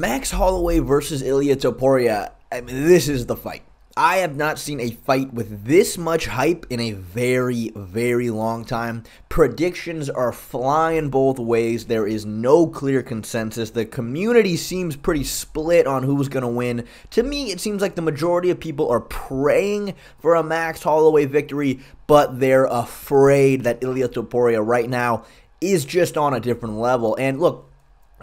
Max Holloway versus Ilia Topuria, I mean, this is the fight. I have not seen a fight with this much hype in a very, very long time. Predictions are flying both ways. There is no clear consensus. The community seems pretty split on who's going to win. To me, it seems like the majority of people are praying for a Max Holloway victory, but they're afraid that Ilia Topuria right now is just on a different level. And look,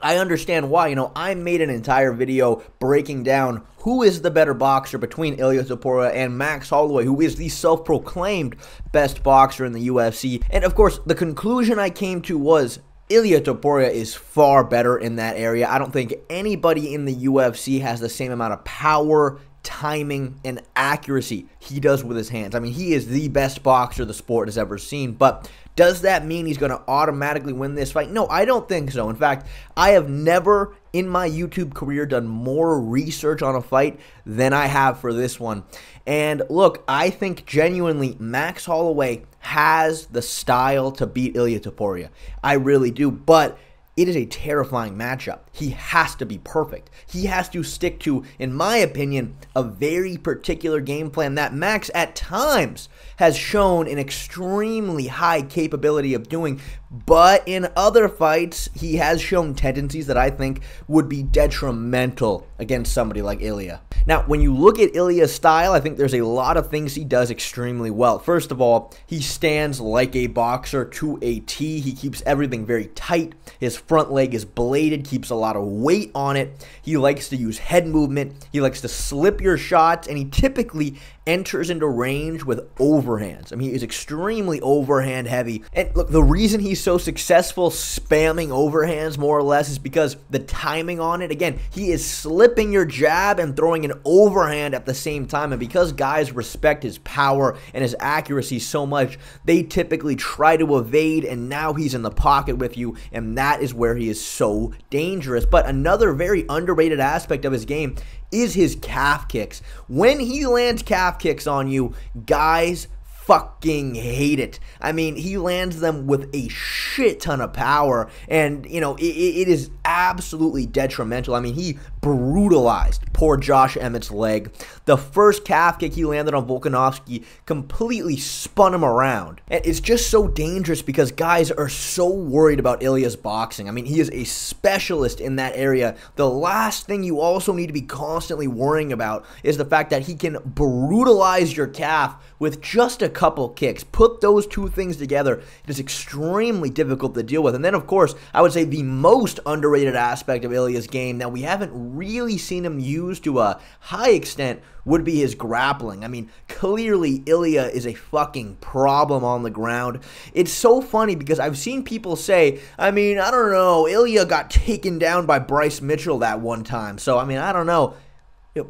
I understand why. I made an entire video breaking down who is the better boxer between Ilia Topuria and Max Holloway, who is the self-proclaimed best boxer in the UFC. And of course, the conclusion I came to was Ilia Topuria is far better in that area. I don't think anybody in the UFC has the same amount of power, timing, and accuracy he does with his hands. I mean, he is the best boxer the sport has ever seen, but does that mean he's going to automatically win this fight? No, I don't think so. In fact, I have never in my YouTube career done more research on a fight than I have for this one. And look, I think genuinely Max Holloway has the style to beat Ilia Topuria. I really do, but it is a terrifying matchup. He has to be perfect. He has to stick to, in my opinion, a very particular game plan that Max at times has shown an extremely high capability of doing, but in other fights, he has shown tendencies that I think would be detrimental against somebody like Ilia. Now, when you look at Ilia's style, I think there's a lot of things he does extremely well. First of all, he stands like a boxer to a T. He keeps everything very tight. His front leg is bladed, keeps a lot of weight on it. He likes to use head movement. He likes to slip your shots, and he typically enters into range with overhands. I mean, he is extremely overhand heavy. And look, the reason he's so successful spamming overhands more or less is because the timing on it, again, he is slipping your jab and throwing an overhand at the same time. And because guys respect his power and his accuracy so much, they typically try to evade, and now he's in the pocket with you, and that is where he is so dangerous. But another very underrated aspect of his game is his calf kicks. When he lands calf kicks on you, guys fucking hate it. I mean, he lands them with a shit ton of power, and, it is absolutely detrimental. I mean, he brutalized poor Josh Emmett's leg. The first calf kick he landed on Volkanovski completely spun him around. And it's just so dangerous because guys are so worried about Ilia's boxing. I mean, he is a specialist in that area. The last thing you also need to be constantly worrying about is the fact that he can brutalize your calf with just a couple kicks. Put those two things together, it is extremely difficult to deal with. And then, of course, I would say the most underrated aspect of Ilia's game that we haven't really seen him use to a high extent would be his grappling. I mean, clearly Ilia is a fucking problem on the ground. It's so funny because I've seen people say, I mean, I don't know, Ilia got taken down by Bryce Mitchell that one time. So, I mean, I don't know.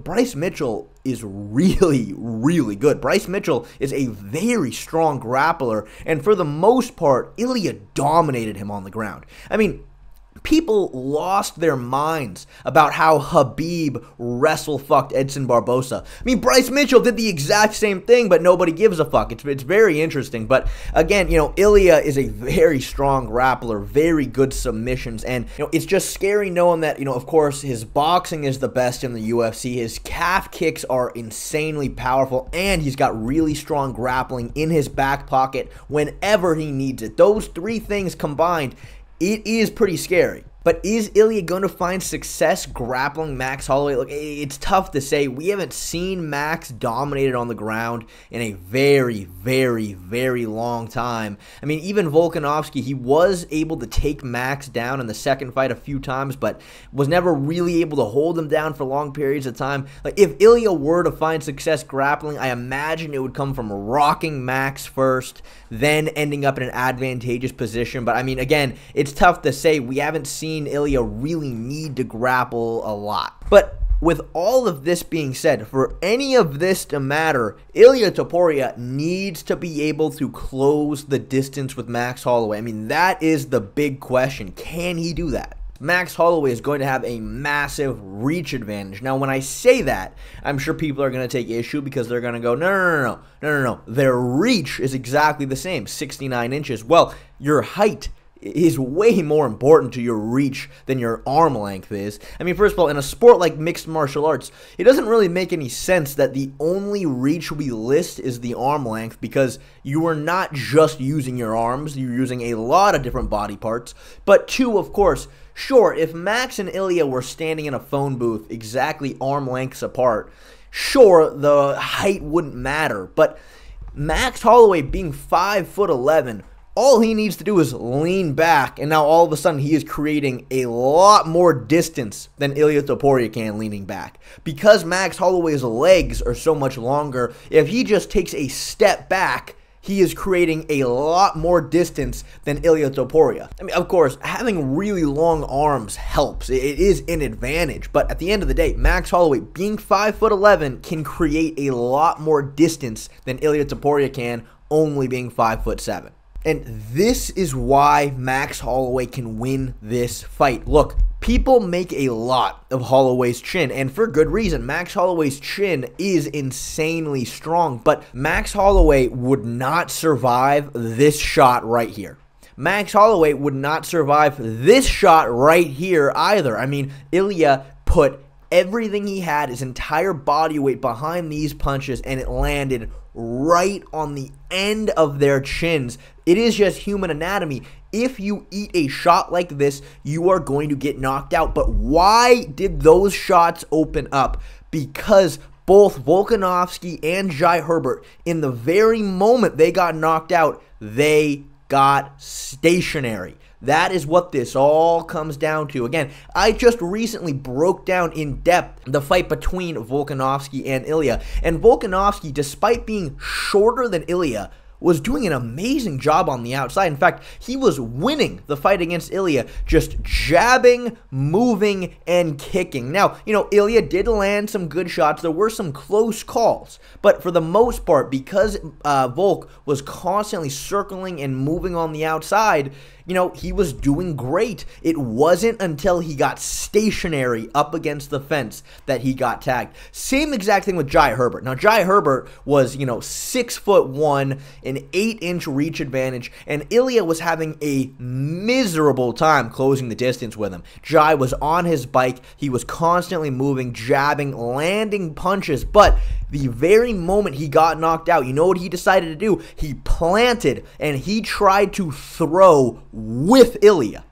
Bryce Mitchell is really, really good. Bryce Mitchell is a very strong grappler, and for the most part, Ilia dominated him on the ground. I mean, people lost their minds about how Khabib wrestle-fucked Edson Barbosa. I mean, Bryce Mitchell did the exact same thing, but nobody gives a fuck. It's very interesting. But again, Ilia is a very strong grappler, very good submissions, and it's just scary knowing that, of course, his boxing is the best in the UFC. His calf kicks are insanely powerful, and he's got really strong grappling in his back pocket whenever he needs it. Those three things combined, it is pretty scary. But is Ilia going to find success grappling Max Holloway? Look, it's tough to say. We haven't seen Max dominated on the ground in a very, very, very long time. I mean, even Volkanovski, he was able to take Max down in the second fight a few times, but was never really able to hold him down for long periods of time. Like, if Ilia were to find success grappling, I imagine it would come from rocking Max first, then ending up in an advantageous position. But, I mean, again, it's tough to say. We haven't seen Ilia really need to grapple a lot. But with all of this being said, for any of this to matter, Ilia Topuria needs to be able to close the distance with Max Holloway. I mean, that is the big question. Can he do that? Max Holloway is going to have a massive reach advantage. Now, when I say that, I'm sure people are going to take issue because they're going to go, no. Their reach is exactly the same, 69 inches. Well, your height is way more important to your reach than your arm length is. I mean, first of all, in a sport like mixed martial arts, it doesn't really make any sense that the only reach we list is the arm length, because you are not just using your arms, you're using a lot of different body parts. But two, of course, sure, if Max and Ilia were standing in a phone booth exactly arm lengths apart, sure, the height wouldn't matter. But Max Holloway being 5'11", all he needs to do is lean back, and now all of a sudden he is creating a lot more distance than Ilia Topuria can leaning back. Because Max Holloway's legs are so much longer, if he just takes a step back, he is creating a lot more distance than Ilia Topuria. I mean, of course, having really long arms helps. It is an advantage, but at the end of the day, Max Holloway being 5'11" can create a lot more distance than Ilia Topuria can, only being 5'7". And this is why Max Holloway can win this fight. Look, people make a lot of Holloway's chin, and for good reason. Max Holloway's chin is insanely strong, but Max Holloway would not survive this shot right here. Max Holloway would not survive this shot right here either. I mean, Ilia put everything he had, his entire body weight behind these punches, and it landed right on the end of their chins. It is just human anatomy. If you eat a shot like this, you are going to get knocked out. But why did those shots open up? Because both Volkanovski and Jai Herbert, in the very moment they got knocked out, they got stationary. That is what this all comes down to. Again, I just recently broke down in depth the fight between Volkanovski and Ilia. And Volkanovski, despite being shorter than Ilia, was doing an amazing job on the outside. In fact, he was winning the fight against Ilia, just jabbing, moving, and kicking. Now, you know, Ilia did land some good shots. There were some close calls. But for the most part, because Volk was constantly circling and moving on the outside, you know, he was doing great. It wasn't until he got stationary up against the fence that he got tagged. Same exact thing with Jai Herbert. Now, Jai Herbert was, 6'1", an 8-inch reach advantage, and Ilia was having a miserable time closing the distance with him. Jai was on his bike. He was constantly moving, jabbing, landing punches, but the very moment he got knocked out, you know what he decided to do? He planted, and he tried to throw with Ilia.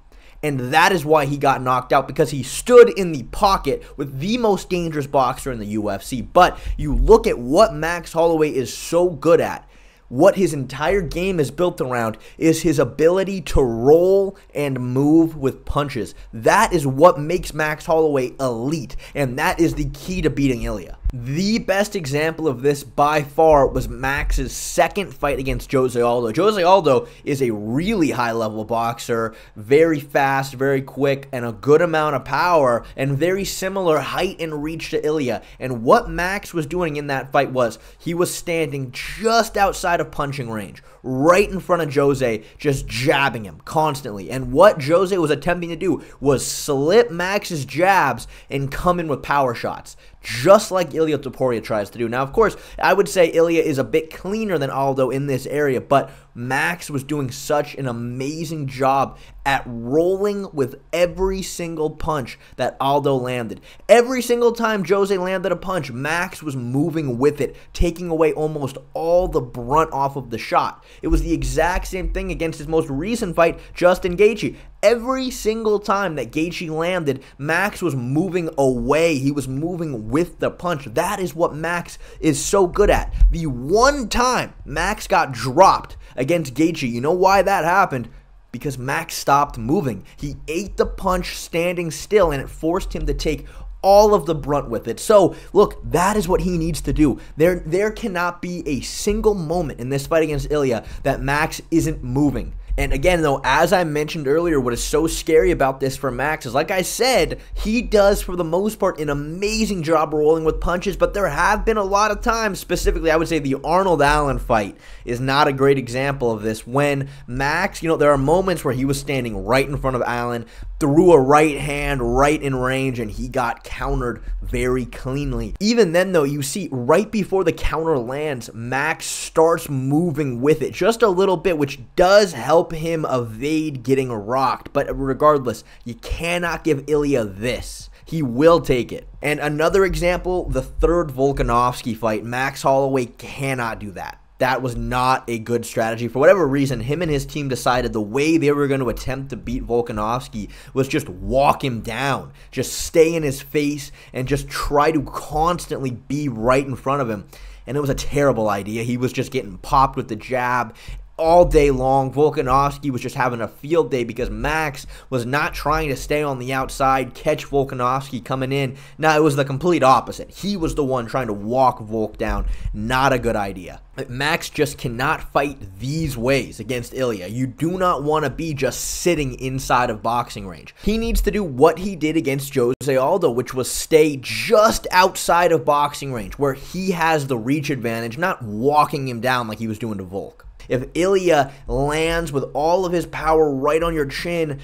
And that is why he got knocked out, because he stood in the pocket with the most dangerous boxer in the UFC. But you look at what Max Holloway is so good at. What his entire game is built around is his ability to roll and move with punches. That is what makes Max Holloway elite, and that is the key to beating Ilia. The best example of this by far was Max's second fight against Jose Aldo. Jose Aldo is a really high-level boxer, very fast, very quick, and a good amount of power, and very similar height and reach to Ilia. And what Max was doing in that fight was he was standing just outside of punching range, right in front of Jose, just jabbing him constantly. And what Jose was attempting to do was slip Max's jabs and come in with power shots, just like Ilia Topuria tries to do. Now, of course, I would say Ilia is a bit cleaner than Aldo in this area, but Max was doing such an amazing job at rolling with every single punch that Aldo landed. Every single time Jose landed a punch, Max was moving with it, taking away almost all the brunt off of the shot. It was the exact same thing against his most recent fight, Justin Gaethje. Every single time that Gaethje landed, Max was moving away. He was moving with the punch. That is what Max is so good at. The one time Max got dropped against Gaethje, you know why that happened? Because Max stopped moving. He ate the punch standing still, and it forced him to take all of the brunt with it. So, look, that is what he needs to do. There cannot be a single moment in this fight against Ilia that Max isn't moving. And again, though, as I mentioned earlier, what is so scary about this for Max is, like I said, he does, for the most part, an amazing job rolling with punches, but there have been a lot of times, specifically, I would say the Arnold Allen fight is not a great example of this, when Max, there are moments where he was standing right in front of Allen, threw a right hand right in range, and he got countered very cleanly. Even then, though, you see right before the counter lands, Max starts moving with it just a little bit, which does help help him evade getting rocked. But regardless, you cannot give Ilia this. He will take it. And another example, the third Volkanovski fight, Max Holloway cannot do that. That was not a good strategy. For whatever reason, him and his team decided the way they were going to attempt to beat Volkanovski was just walk him down, just stay in his face, and just try to constantly be right in front of him. And it was a terrible idea. He was just getting popped with the jab all day long. Volkanovski was just having a field day because Max was not trying to stay on the outside, catch Volkanovski coming in. Now, it was the complete opposite. He was the one trying to walk Volk down. Not a good idea. Max just cannot fight these ways against Ilia. You do not want to be just sitting inside of boxing range. He needs to do what he did against Jose Aldo, which was stay just outside of boxing range, where he has the reach advantage, not walking him down like he was doing to Volk. If Ilia lands with all of his power right on your chin,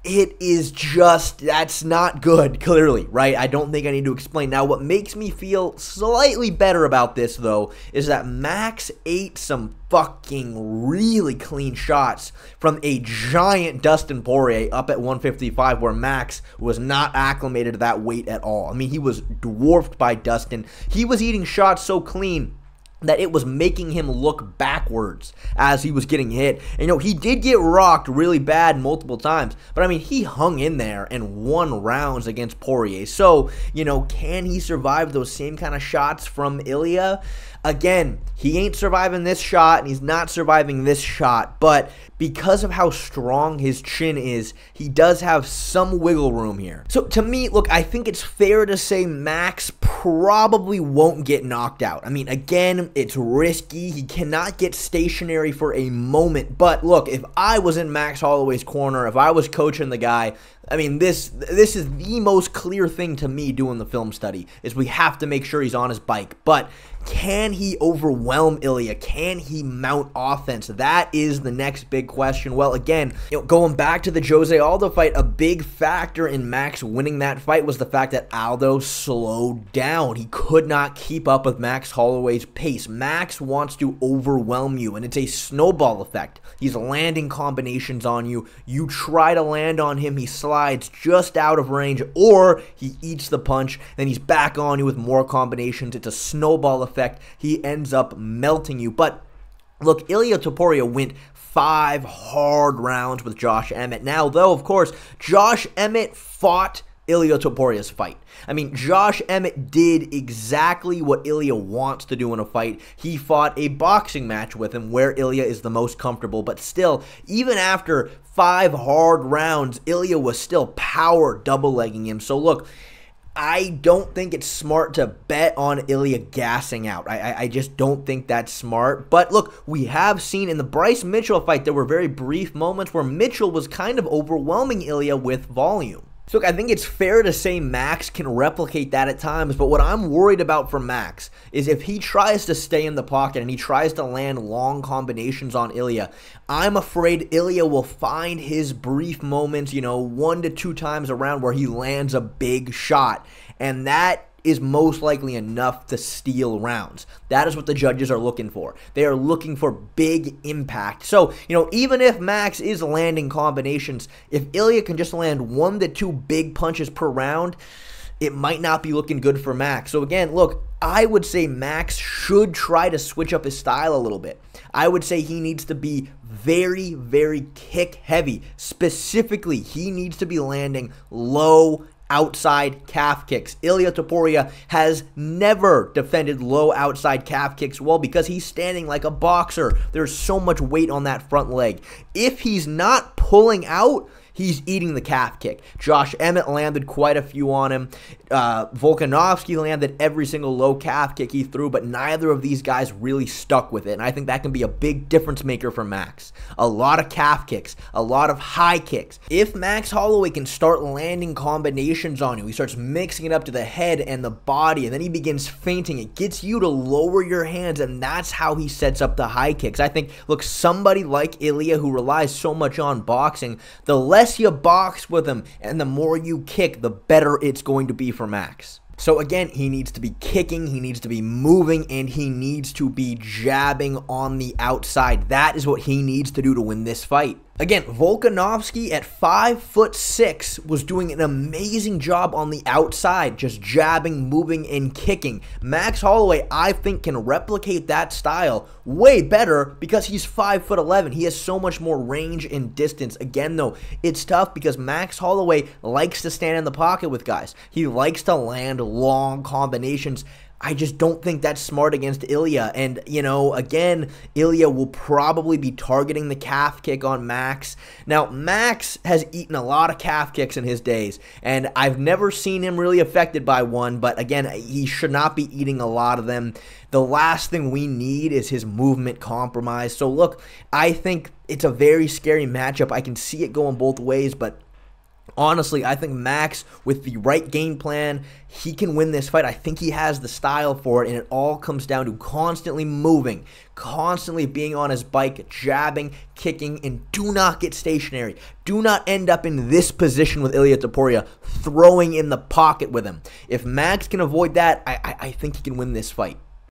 it is just, that's not good, clearly, right? I don't think I need to explain. Now, what makes me feel slightly better about this, though, is that Max ate some fucking really clean shots from a giant Dustin Poirier up at 155, where Max was not acclimated to that weight at all. I mean, he was dwarfed by Dustin. He was eating shots so clean that it was making him look backwards as he was getting hit. And, he did get rocked really bad multiple times, but, I mean, he hung in there and won rounds against Poirier. So, can he survive those same kind of shots from Ilia? Again, he ain't surviving this shot, and he's not surviving this shot, but because of how strong his chin is, he does have some wiggle room here. So, to me, look, I think it's fair to say Max probably won't get knocked out. I mean, again, it's risky. He cannot get stationary for a moment, but look, if I was in Max Holloway's corner, if I was coaching the guy, I mean, this is the most clear thing to me doing the film study, is we have to make sure he's on his bike. But can he overwhelm Ilia? Can he mount offense? That is the next big question. Well, again, going back to the Jose Aldo fight, a big factor in Max winning that fight was the fact that Aldo slowed down. He could not keep up with Max Holloway's pace. Max wants to overwhelm you, and it's a snowball effect. He's landing combinations on you. You try to land on him, he slides just out of range, or he eats the punch, then he's back on you with more combinations. It's a snowball effect. He ends up melting you. But look, Ilia Topuria went 5 hard rounds with Josh Emmett. Now, though, of course, Josh Emmett fought Ilia Topuria's fight. I mean, Josh Emmett did exactly what Ilia wants to do in a fight. He fought a boxing match with him where Ilia is the most comfortable, but still, even after 5 hard rounds, Ilia was still power double-legging him. So look, I don't think it's smart to bet on Ilia gassing out. I just don't think that's smart. But look, we have seen in the Bryce Mitchell fight, there were very brief moments where Mitchell was kind of overwhelming Ilia with volume. So look, I think it's fair to say Max can replicate that at times, but what I'm worried about for Max is if he tries to stay in the pocket and he tries to land long combinations on Ilia, I'm afraid Ilia will find his brief moments, 1 to 2 times around where he lands a big shot, and that is most likely enough to steal rounds. That is what the judges are looking for. They are looking for big impact. So, even if Max is landing combinations, if Ilia can just land 1 to 2 big punches per round, it might not be looking good for Max. So again, look, I would say Max should try to switch up his style a little bit. I would say he needs to be very, very kick heavy. Specifically, he needs to be landing low outside calf kicks. Ilia Topuria has never defended low outside calf kicks well because he's standing like a boxer. There's so much weight on that front leg. If he's not pulling out, he's eating the calf kick. Josh Emmett landed quite a few on him. Volkanovski landed every single low calf kick he threw, but neither of these guys really stuck with it, and I think that can be a big difference maker for Max. A lot of calf kicks, a lot of high kicks. If Max Holloway can start landing combinations on you, he starts mixing it up to the head and the body, and then he begins feinting, it gets you to lower your hands, and that's how he sets up the high kicks. I think, look, somebody like Ilia who relies so much on boxing, the less you box with him and the more you kick, the better it's going to be for Max. So again, he needs to be kicking, he needs to be moving, and he needs to be jabbing on the outside. That is what he needs to do to win this fight. Again, Volkanovski at 5'6" was doing an amazing job on the outside, just jabbing, moving, and kicking. Max Holloway, I think, can replicate that style way better because he's 5'11". He has so much more range and distance. Again, though, it's tough because Max Holloway likes to stand in the pocket with guys. He likes to land long combinations. I just don't think that's smart against Ilia. And, you know, again, Ilia will probably be targeting the calf kick on Max. Now, Max has eaten a lot of calf kicks in his days, and I've never seen him really affected by one, but again, he should not be eating a lot of them. The last thing we need is his movement compromised. So, look, I think it's a very scary matchup. I can see it going both ways, but honestly, I think Max, with the right game plan, he can win this fight. I think he has the style for it, and it all comes down to constantly moving, constantly being on his bike, jabbing, kicking, and do not get stationary. Do not end up in this position with Ilia Topuria, throwing in the pocket with him. If Max can avoid that, I think he can win this fight.